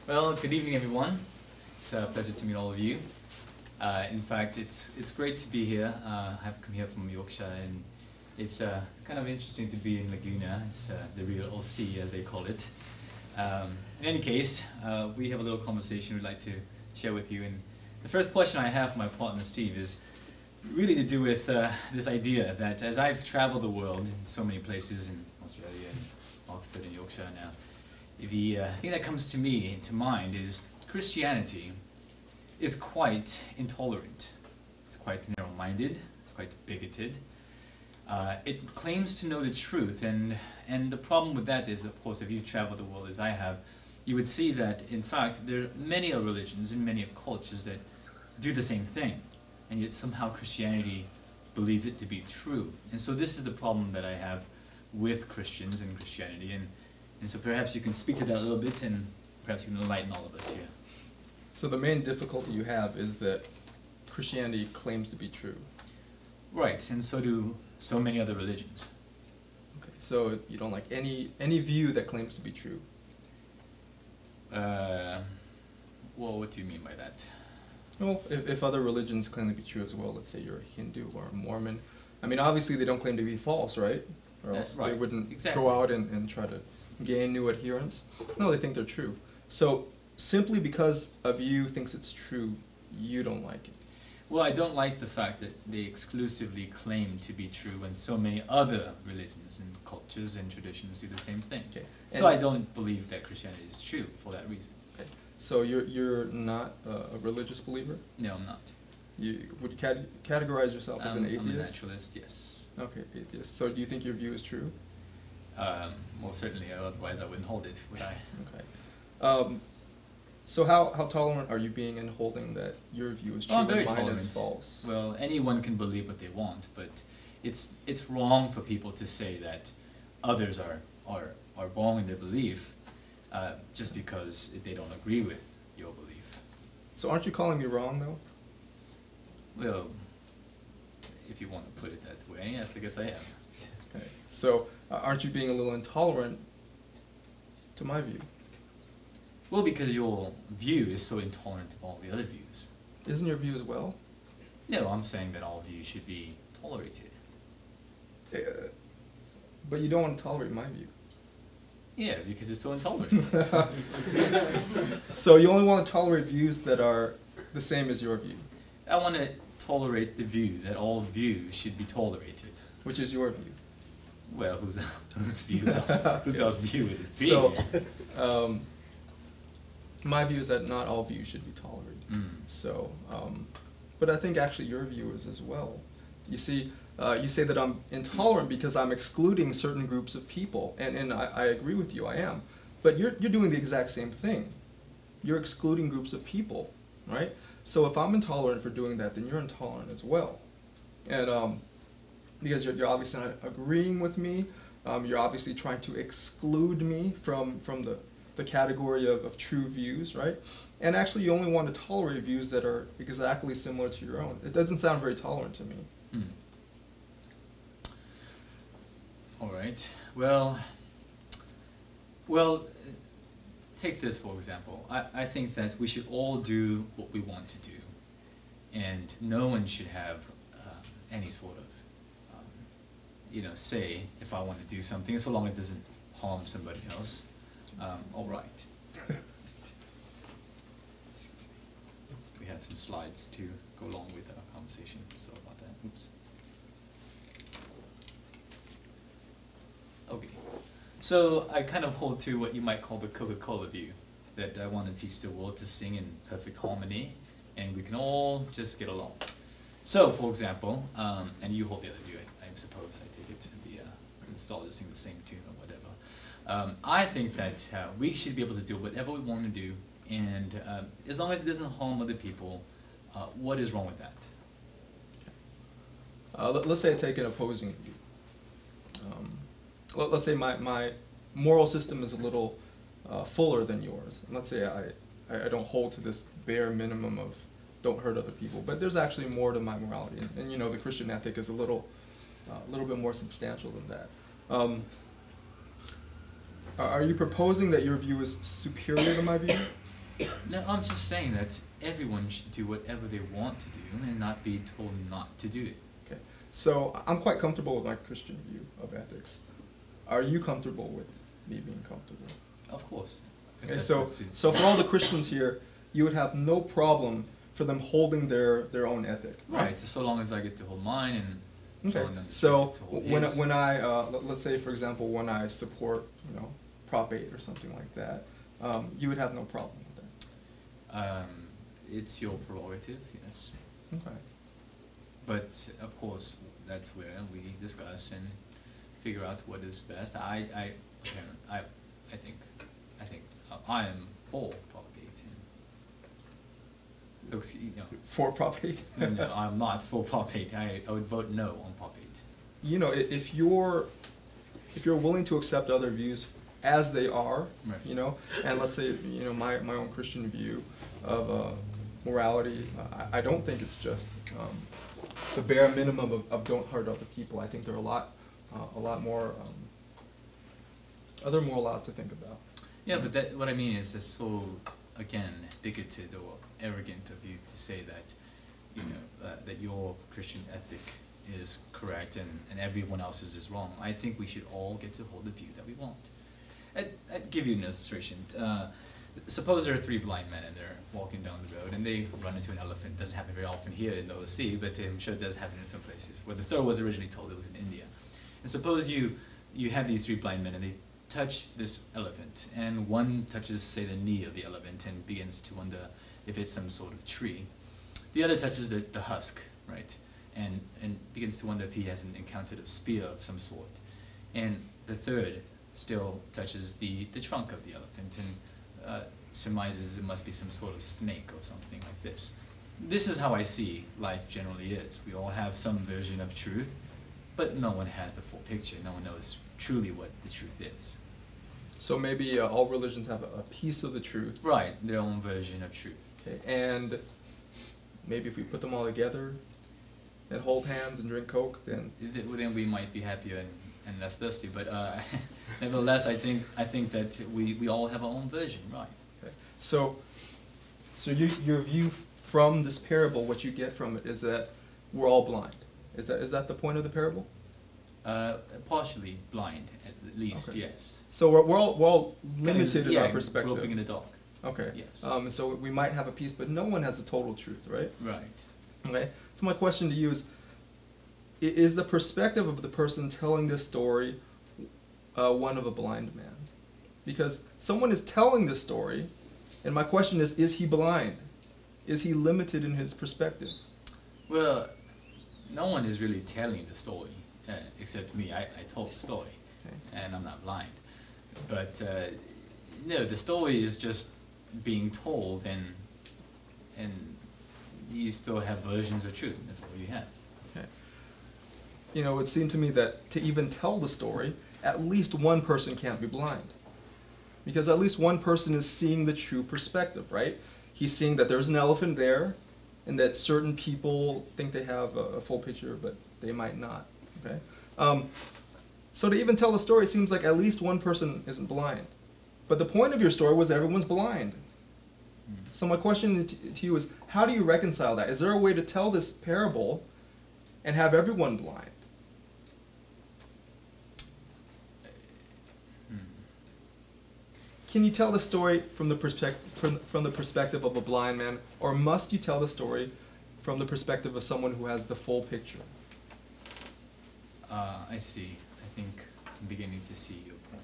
Well, good evening, everyone. It's a pleasure to meet all of you. In fact, it's great to be here. I've come here from Yorkshire, and it's kind of interesting to be in Laguna. It's the real OC, as they call it. In any case, we have a little conversation we'd like to share with you. And the first question I have for my partner, Steve, is really to do with this idea that as I've traveled the world in so many places in Australia and Oxford and Yorkshire now, the thing that comes to me, to mind, is Christianity is quite intolerant. It's quite narrow-minded. It's quite bigoted. It claims to know the truth, and the problem with that is, of course, if you've traveled the world as I have, you would see that, in fact, there are many religions and many cultures that do the same thing, and yet somehow Christianity believes it to be true. And so this is the problem that I have with Christians and Christianity, and so perhaps you can speak to that a little bit, and perhaps you can enlighten all of us here. So the main difficulty you have is that Christianity claims to be true. Right, and so do so many other religions. Okay, so you don't like any view that claims to be true? Well, what do you mean by that? Well, if other religions claim to be true as well, let's say you're a Hindu or a Mormon, I mean, obviously they don't claim to be false, right? Or else right. They wouldn't Exactly. go out and try to gain new adherents. No, they think they're true. So simply because a view thinks it's true, you don't like it. Well, I don't like the fact that they exclusively claim to be true when so many other religions and cultures and traditions do the same thing. Okay. So I don't believe that Christianity is true for that reason. Okay. So you're not a religious believer? No, I'm not. Would you categorize yourself as an atheist? I'm a naturalist, yes. Okay, atheist. So do you think your view is true? Well, certainly, otherwise I wouldn't hold it, would I? Okay. So how tolerant are you being in holding that your view is true I'm very and mine tolerant. is false? Well, anyone can believe what they want, but it's wrong for people to say that others are wrong in their belief just because they don't agree with your belief. So aren't you calling me wrong, though? Well, if you want to put it that way, yes, I guess I am. Okay. So aren't you being a little intolerant to my view? Well, because your view is so intolerant of all the other views. Isn't your view as well? No, I'm saying that all views should be tolerated. But you don't want to tolerate my view. Yeah, because it's so intolerant. So you only want to tolerate views that are the same as your view? I want to tolerate the view that all views should be tolerated. Which is your view? Well, whose view else? Whose else's view would it be? So, my view is that not all views should be tolerated. So, but I think actually your view is as well. You see, you say that I'm intolerant because I'm excluding certain groups of people, and I agree with you, I am. But you're doing the exact same thing. You're excluding groups of people, right? So if I'm intolerant for doing that, then you're intolerant as well. And because you're obviously not agreeing with me, you're obviously trying to exclude me from the category of true views, right? And actually you only want to tolerate views that are exactly similar to your own. It doesn't sound very tolerant to me. All right. Well, take this for example. I think that we should all do what we want to do, and no one should have any sort of say if I want to do something, so long as it doesn't harm somebody else. All right. We have some slides to go along with our conversation. Sorry about that. Oops. Okay. So I kind of hold to what you might call the Coca-Cola view, that I want to teach the world to sing in perfect harmony, and we can all just get along. So, for example, and you hold the other view, I suppose, I take it to be let's all just sing the same tune or whatever. I think that we should be able to do whatever we want to do, and as long as it doesn't harm other people, what is wrong with that? Let's say I take an opposing view. Let's say my moral system is a little fuller than yours. And let's say I don't hold to this bare minimum of don't hurt other people, but there's actually more to my morality, and you know, the Christian ethic is a little bit more substantial than that. Are you proposing that your view is superior to my view? No, I'm just saying that everyone should do whatever they want to do and not be told not to do it. Okay. So I'm quite comfortable with my Christian view of ethics. Are you comfortable with me being comfortable? Of course. If Okay, that's so what suits so you. for all the Christians here, you would have no problem for them holding their own ethic, Right, so long as I get to hold mine and Okay. telling them So to hold when his. when I let's say for example when I support Prop 8 or something like that, you would have no problem with that. It's your prerogative, yes. Okay. But of course, that's where we discuss and figure out what is best. I think I am for Prop 8. Looks, For Prop 8? no, I'm not for Prop 8. I would vote no on Prop 8. If you're willing to accept other views as they are, Right. And let's say my own Christian view of morality, I don't think it's just the bare minimum of don't hurt other people. I think there are a lot more other moral laws to think about. Yeah, but what I mean is it's so, again, bigoted or arrogant of you to say that, that your Christian ethic is correct and everyone else's is wrong. I think we should all get to hold the view that we want. I'd give you an illustration. Suppose there are three blind men and they're walking down the road and they run into an elephant. Doesn't happen very often here in the OC, but I'm sure it does happen in some places. Where the story was originally told, it was in India. And suppose you have these three blind men and they touch this elephant, and one touches, say, the knee of the elephant and begins to wonder if it's some sort of tree. The other touches the husk, right, and begins to wonder if he hasn't encountered a spear of some sort. And the third still touches the trunk of the elephant and surmises it must be some sort of snake or something like this. This is how I see life generally is. We all have some version of truth, but no one has the full picture. No one knows truly what the truth is. So maybe all religions have a piece of the truth. Right, their own version of truth. Okay, and maybe if we put them all together and hold hands and drink Coke, then Then we might be happier and less thirsty. But nevertheless, I think that we all have our own version, right? okay. So your view from this parable, what you get from it is that we're all blind. Is that the point of the parable? Partially blind, at least, Okay. yes. So we're all limited in our Yeah, perspective. groping in the dark. Okay. Yes. So we might have a piece, but no one has the total truth, right? Right. Okay. So my question to you is the perspective of the person telling this story one of a blind man? Because someone is telling this story, and my question is he blind? Is he limited in his perspective? Well, no one is really telling the story, except me. I told the story, Okay. and I'm not blind. But no, the story is just being told, and you still have versions of truth. That's all you have. Okay. It would seem to me that to even tell the story, at least one person can't be blind. Because at least one person is seeing the true perspective, right? He's seeing that there's an elephant there, and that certain people think they have a full picture, but they might not. Okay. So to even tell the story, it seems like at least one person isn't blind. But the point of your story was everyone's blind. So my question to you is, how do you reconcile that? Is there a way to tell this parable and have everyone blind? Can you tell the story from the perspective of a blind man, or must you tell the story from the perspective of someone who has the full picture? I see. I think I'm beginning to see your point.